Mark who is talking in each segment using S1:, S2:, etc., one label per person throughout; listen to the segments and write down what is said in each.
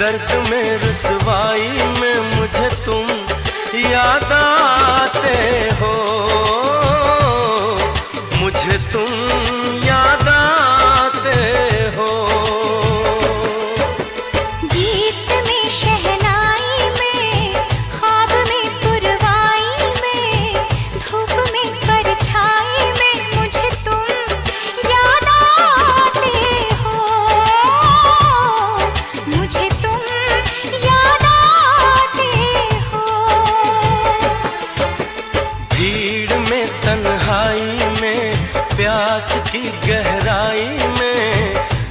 S1: दर्द में रुसवाई में मुझे तुम याद आते हो, मुझे तुम याद आते हो।
S2: गीत में शहनाई में ख्वाब में पुरवाई में धूप में परछाई में मुझे तुम याद आते हो, मुझे तुम याद आते हो।
S1: भीड़ में तन्हाई में प्यास की गहराई में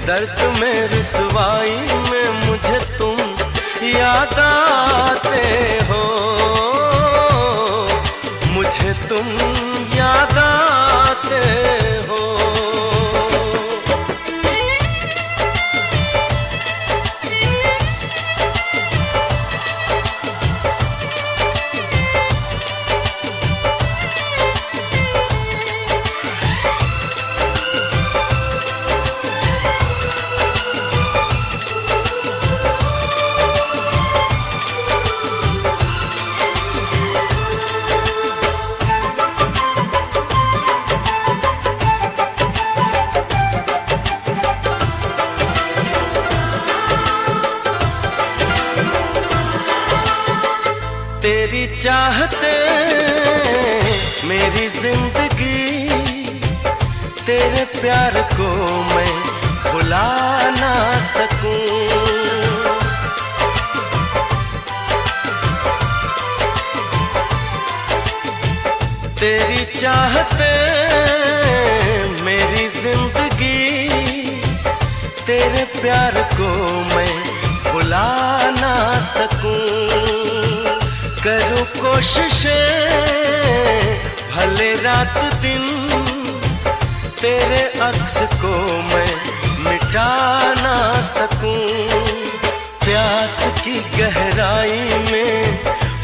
S1: दर्द में रुसवाई में मुझे तुम याद आते हो, मुझे तुम याद आते हो। तेरी चाहते मेरी जिंदगी, तेरे प्यार को मैं भुला ना सकूं। तेरी चाहते मेरी जिंदगी, तेरे प्यार को मैं भुला ना सकूं। करूं कोशिशें भले रात दिन, तेरे अक्स को मैं मिटा ना सकूं। प्यास की गहराई में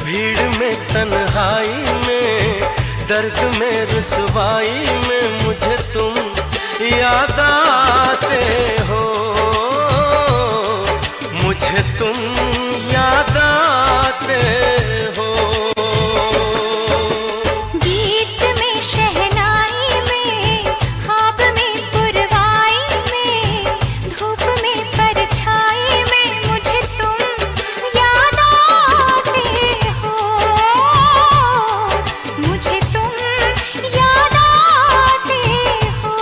S1: भीड़ में तन्हाई में दर्द में रुसवाई में मुझे तुम याद आते हो, मुझे तुम याद आते हो।
S2: गीत में शहनाई में ख्वाब में पुरवाई में धूप में परछाई में मुझे तुम याद आते हो, मुझे तुम याद आते हो।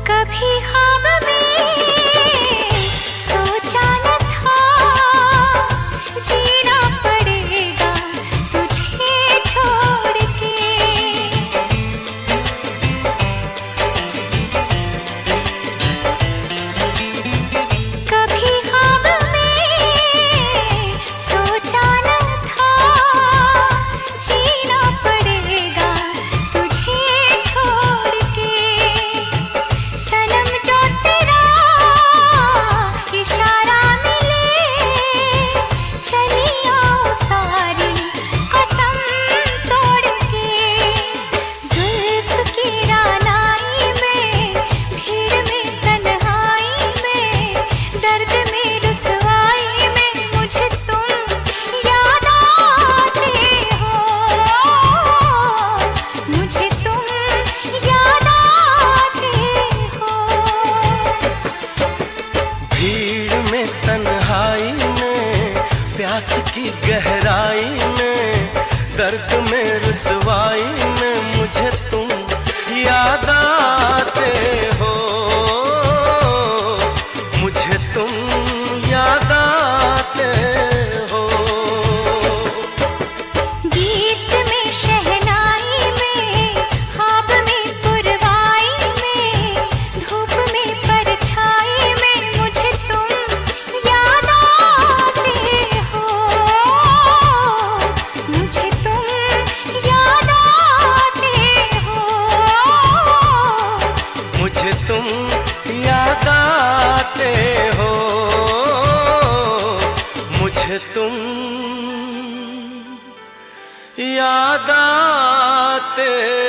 S2: कभी ख्वाब में सोचा न था जीना पड़ेगा तुझे छोड़ के। कभी ख्वाब में सोचा न था जीना पड़ेगा तुझे छोड़ के। सनम जो तेरा इशारा मिले चली आओ सारी कसम तोड़ के। जुल्फ की रानाई में भीड़ में तन्हाई में दर्द में रुसवाई में मुझे तुम याद आते हो, मुझे तुम याद आते हो।
S1: भीड़ में तन्हाई में प्यास की गहराई में दर्द में रुसवाई में मुझे तुम याद आते हो, मुझे तुम याद आते हो।
S2: गीत में शहनाई में ख्वाब में पुरवाई में धूप में परछाई में मुझे तुम
S1: तुम याद आते